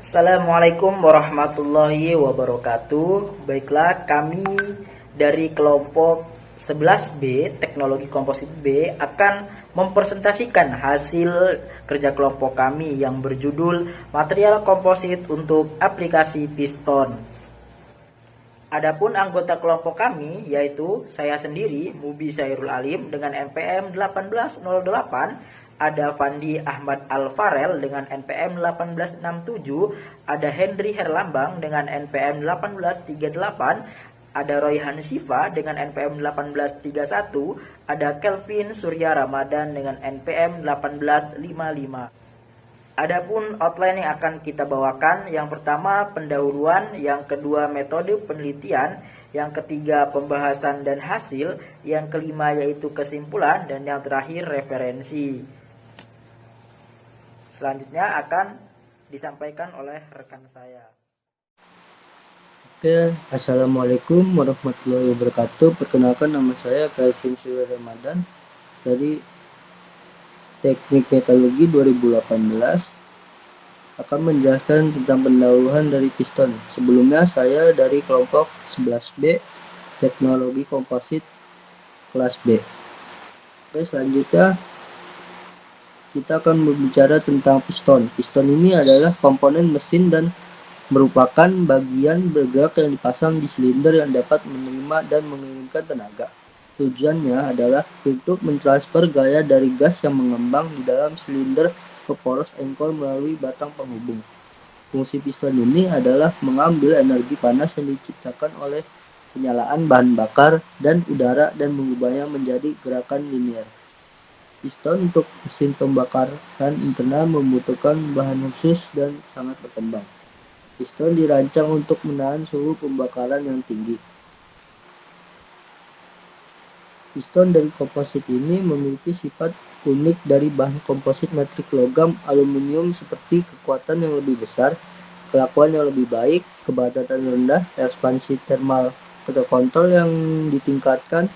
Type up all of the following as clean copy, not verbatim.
Assalamualaikum warahmatullahi wabarakatuh. Baiklah, kami dari kelompok 11B Teknologi Komposit B akan mempresentasikan hasil kerja kelompok kami yang berjudul Material Komposit untuk Aplikasi Piston. Adapun anggota kelompok kami yaitu saya sendiri Mubi Sairul Alim dengan NPM 1808, ada Fandi Ahmad Alfarel dengan NPM 1867, ada Henry Herlambang dengan NPM 1838, ada Royhan Siva dengan NPM 1831, ada Kelvin Surya Ramadan dengan NPM 1855. Adapun outline yang akan kita bawakan, yang pertama pendahuluan, yang kedua metode penelitian, yang ketiga pembahasan dan hasil, yang kelima yaitu kesimpulan, dan yang terakhir referensi. Selanjutnya akan disampaikan oleh rekan saya. Oke, Assalamualaikum warahmatullahi wabarakatuh. Perkenalkan, nama saya Kelvin Surya Ramadan dari Teknik Metalurgi 2018, akan menjelaskan tentang pendahuluan dari piston. Sebelumnya saya dari kelompok 11B Teknologi Komposit kelas B. Oke, selanjutnya kita akan berbicara tentang piston. Piston ini adalah komponen mesin dan merupakan bagian bergerak yang dipasang di silinder yang dapat menerima dan mengirimkan tenaga. Tujuannya adalah untuk mentransfer gaya dari gas yang mengembang di dalam silinder ke poros engkol melalui batang penghubung. Fungsi piston ini adalah mengambil energi panas yang diciptakan oleh penyalaan bahan bakar dan udara dan mengubahnya menjadi gerakan linear. Piston untuk mesin pembakaran internal membutuhkan bahan khusus dan sangat berkembang. Piston dirancang untuk menahan suhu pembakaran yang tinggi. Piston dari komposit ini memiliki sifat unik dari bahan komposit metrik logam aluminium seperti kekuatan yang lebih besar, kelakuan yang lebih baik, kepadatan rendah, ekspansi termal terkontrol yang ditingkatkan,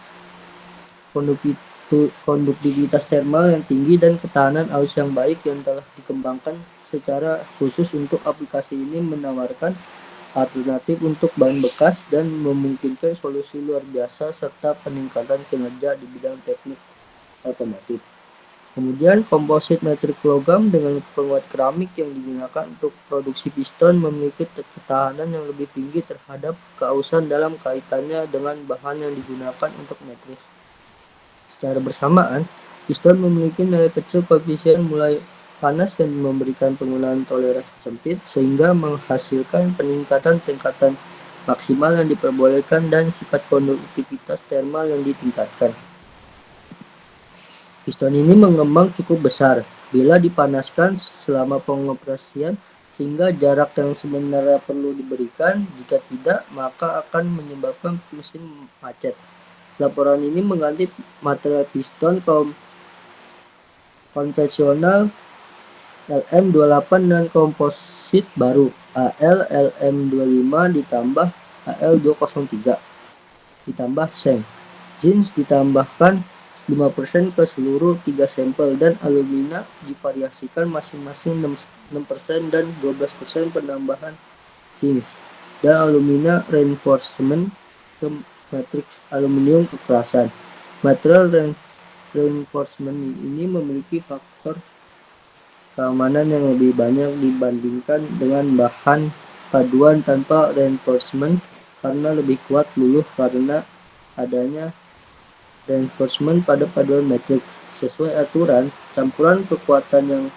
konduktivitas termal yang tinggi, dan ketahanan arus yang baik yang telah dikembangkan secara khusus untuk aplikasi ini menawarkan alternatif untuk bahan bekas dan memungkinkan solusi luar biasa serta peningkatan kinerja di bidang teknik otomotif. Kemudian komposit metrik logam dengan penguat keramik yang digunakan untuk produksi piston memiliki ketahanan yang lebih tinggi terhadap keausan dalam kaitannya dengan bahan yang digunakan untuk metris. Secara bersamaan, piston memiliki nilai kecil koefisien mulai panas yang memberikan penggunaan toleransi sempit sehingga menghasilkan peningkatan tingkatan maksimal yang diperbolehkan dan sifat konduktivitas termal yang ditingkatkan. Piston ini mengembang cukup besar bila dipanaskan selama pengoperasian sehingga jarak yang sebenarnya perlu diberikan, jika tidak maka akan menyebabkan mesin macet. Laporan ini mengganti material piston konvensional LM28 dan komposit baru AL LM25 ditambah AL203 ditambah seng. Jeans ditambahkan 5% ke seluruh 3 sampel dan alumina divariasikan masing-masing 6% dan 12% penambahan jeans dan alumina reinforcement ke matriks aluminium kekerasan. Material reinforcement ini memiliki faktor keamanan yang lebih banyak dibandingkan dengan bahan paduan tanpa reinforcement karena lebih kuat luluh karena adanya reinforcement pada paduan metrik. Sesuai aturan, campuran kekuatannya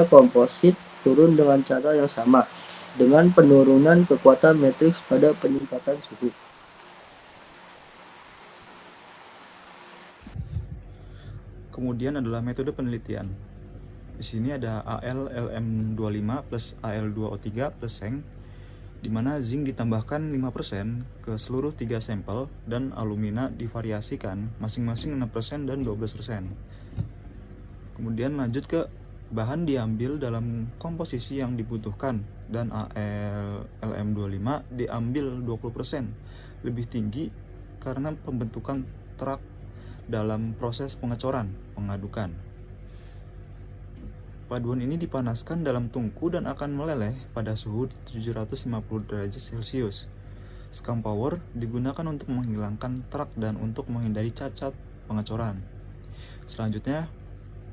komposit turun dengan cara yang sama dengan penurunan kekuatan matriks pada peningkatan suhu. Kemudian adalah metode penelitian. Di sini ada AL LM25 plus AL2O3 plus seng, di mana zinc ditambahkan 5% ke seluruh 3 sampel dan alumina divariasikan masing-masing 6% dan 12%. Kemudian lanjut ke bahan diambil dalam komposisi yang dibutuhkan dan AL LM25 diambil 20% lebih tinggi karena pembentukan truk dalam proses pengecoran, pengadukan. Paduan ini dipanaskan dalam tungku dan akan meleleh pada suhu 750 derajat Celcius. Scum power digunakan untuk menghilangkan truk dan untuk menghindari cacat pengecoran. Selanjutnya,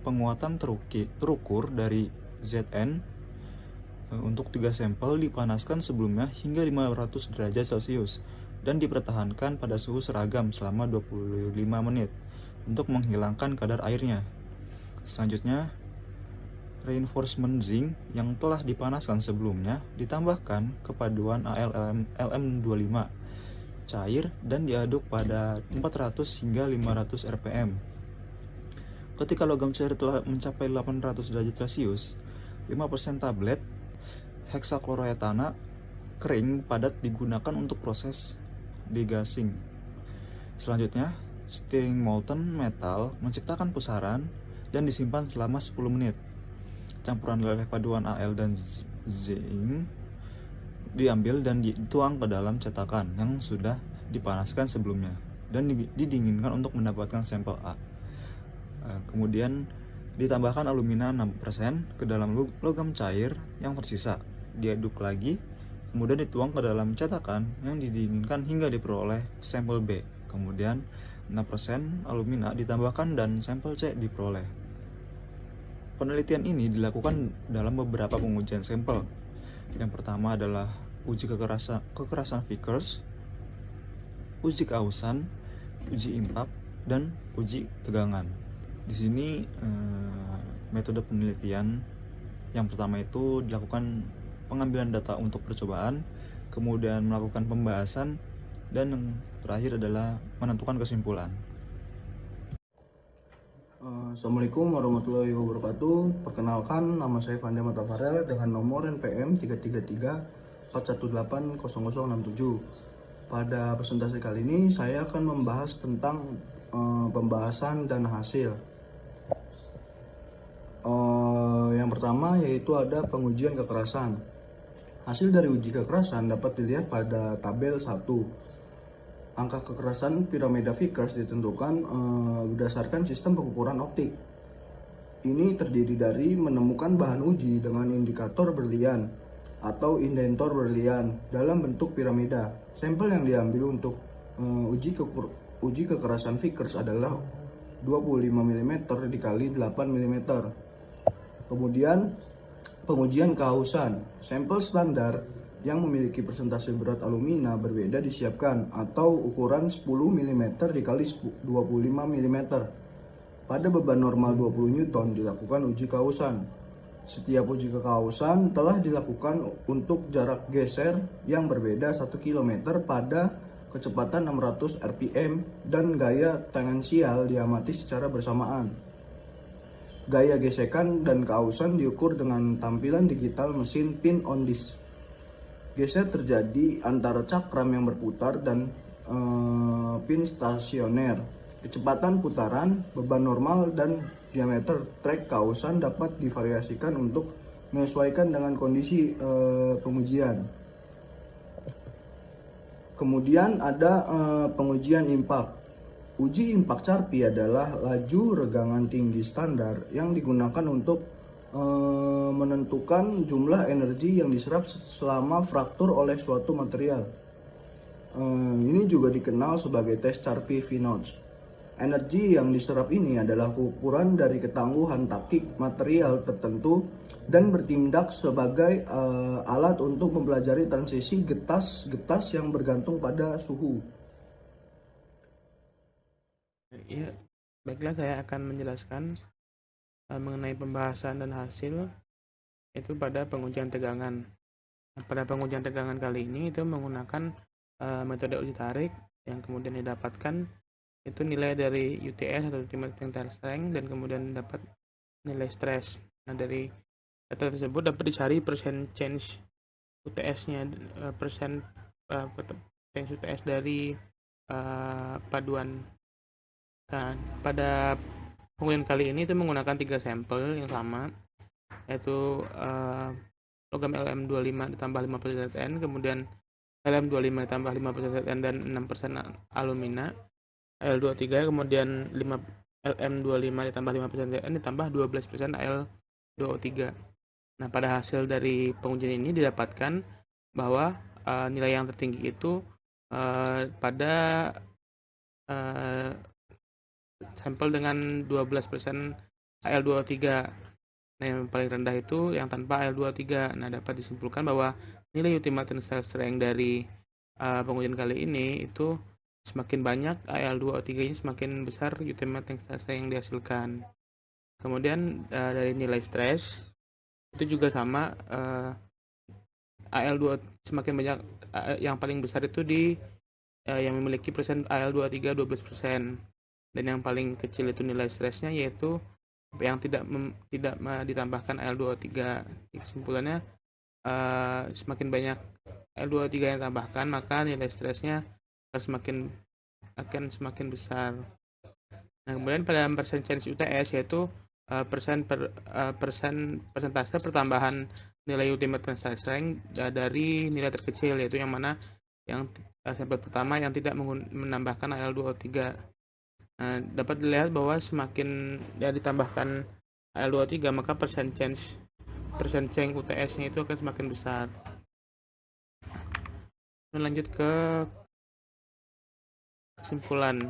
penguatan terukur dari ZN untuk 3 sampel dipanaskan sebelumnya hingga 500 derajat Celcius dan dipertahankan pada suhu seragam selama 25 menit untuk menghilangkan kadar airnya. Selanjutnya, reinforcement zinc yang telah dipanaskan sebelumnya ditambahkan ke paduan AlLM25 cair dan diaduk pada 400 hingga 500 rpm. Ketika logam cair telah mencapai 800 derajat Celcius, 5% tablet heksachloroetana kering padat digunakan untuk proses degassing. Selanjutnya, stirring molten metal menciptakan pusaran dan disimpan selama 10 menit. Campuran leleh paduan Al dan zinc diambil dan dituang ke dalam cetakan yang sudah dipanaskan sebelumnya dan didinginkan untuk mendapatkan sampel A. Kemudian ditambahkan alumina 6% ke dalam logam cair yang tersisa, diaduk lagi, kemudian dituang ke dalam cetakan yang didinginkan hingga diperoleh sampel B. Kemudian 6% alumina ditambahkan dan sampel C diperoleh. Penelitian ini dilakukan dalam beberapa pengujian sampel. Yang pertama adalah uji kekerasan Vickers, uji keausan, uji impact, dan uji tegangan. Di sini metode penelitian yang pertama itu dilakukan pengambilan data untuk percobaan, kemudian melakukan pembahasan, dan yang terakhir adalah menentukan kesimpulan. Assalamualaikum warahmatullahi wabarakatuh. Perkenalkan, nama saya Fanda Matafarel dengan nomor NPM 33341800067. Pada presentasi kali ini saya akan membahas tentang pembahasan dan hasil. Yang pertama yaitu ada pengujian kekerasan. Hasil dari uji kekerasan dapat dilihat pada tabel 1. Angka kekerasan piramida Vickers ditentukan berdasarkan sistem pengukuran optik. Ini terdiri dari menemukan bahan uji dengan indikator berlian atau indentor berlian dalam bentuk piramida. Sampel yang diambil untuk uji kekerasan Vickers adalah 25 mm dikali 8 mm. Kemudian pengujian kehausan. Sampel standar yang memiliki persentase berat alumina berbeda disiapkan atau ukuran 10 mm dikali 25 mm. Pada beban normal 20 N dilakukan uji kehausan. Setiap uji kehausan telah dilakukan untuk jarak geser yang berbeda 1 km pada kecepatan 600 rpm dan gaya tangensial diamati secara bersamaan. Gaya gesekan dan kehausan diukur dengan tampilan digital mesin pin on disk. Geser terjadi antara cakram yang berputar dan pin stasioner. Kecepatan putaran, beban normal, dan diameter trek kehausan dapat divariasikan untuk menyesuaikan dengan kondisi pengujian. Kemudian ada pengujian impact. Uji impact Charpy adalah laju regangan tinggi standar yang digunakan untuk menentukan jumlah energi yang diserap selama fraktur oleh suatu material. Ini juga dikenal sebagai tes Charpy V-notch. Energi yang diserap ini adalah ukuran dari ketangguhan taktik material tertentu dan bertindak sebagai alat untuk mempelajari transisi getas yang bergantung pada suhu. Ya, baiklah, saya akan menjelaskan mengenai pembahasan dan hasil itu pada pengujian tegangan. Pada pengujian tegangan kali ini itu menggunakan metode uji tarik yang kemudian didapatkan itu nilai dari UTS atau Ultimate Tensile Strength dan kemudian dapat nilai stres. Nah, dari data tersebut dapat dicari persen change UTS-nya, persen change UTS dari paduan. Nah, pada pengujian kali ini itu menggunakan 3 sampel yang sama, yaitu logam LM25 ditambah 5% ZN, kemudian LM25 ditambah 5% ZN dan 6% alumina, L23, kemudian LM25 ditambah 5% ZN ditambah 12% 2O3. Nah, pada hasil dari pengujian ini didapatkan bahwa nilai yang tertinggi itu pada sampel dengan 12% Al2O3. Nah, yang paling rendah itu yang tanpa Al2O3. Nah, dapat disimpulkan bahwa nilai ultimate tensile strength dari pengujian kali ini itu semakin banyak Al2O3-nya, semakin besar ultimate tensile strength yang dihasilkan. Kemudian dari nilai stres itu juga sama, Al2 semakin banyak, yang paling besar itu di yang memiliki persen Al2O3 12%, dan yang paling kecil itu nilai stresnya, yaitu yang tidak ditambahkan Al2O3. Kesimpulannya, semakin banyak Al2O3 yang tambahkan, maka nilai stresnya akan semakin besar. Nah, kemudian pada percentage UTS, yaitu persentase pertambahan nilai ultimate tensile strength dari nilai terkecil, yaitu yang mana yang sampel pertama yang tidak menambahkan Al2O3. Dapat dilihat bahwa semakin ditambahkan Al2O3, maka persen change UTS-nya itu akan semakin besar. Lanjut ke kesimpulan.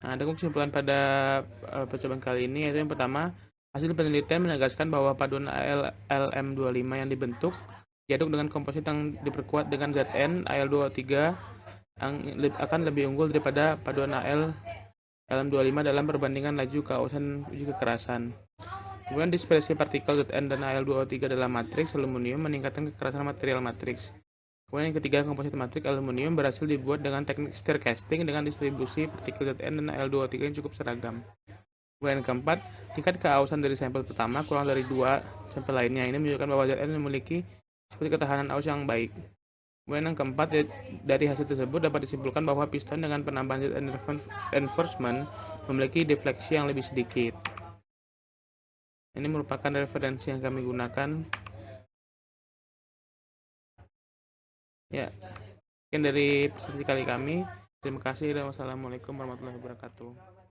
Nah, ada kesimpulan pada percobaan kali ini, yaitu yang pertama, hasil penelitian menegaskan bahwa paduan LM25 yang dibentuk diaduk dengan komposit yang diperkuat dengan Zn Al2O3 yang akan lebih unggul daripada paduan LM25 dalam perbandingan laju keausan uji kekerasan. Kemudian dispersi partikel Zn dan Al2O3 dalam matriks aluminium meningkatkan kekerasan material matriks. Kemudian yang ketiga, komposit matriks aluminium berhasil dibuat dengan teknik stir casting dengan distribusi partikel Zn dan Al2O3 yang cukup seragam. Kemudian yang keempat, tingkat keausan dari sampel pertama kurang dari 2 sampel lainnya. Ini menunjukkan bahwa Zn memiliki seperti ketahanan aus yang baik. Kemudian yang keempat, dari hasil tersebut dapat disimpulkan bahwa piston dengan penambahan Zn reinforcement memiliki defleksi yang lebih sedikit. Ini merupakan referensi yang kami gunakan. Ya, sekian dari presentasi kali kami. Terima kasih dan wassalamualaikum warahmatullahi wabarakatuh.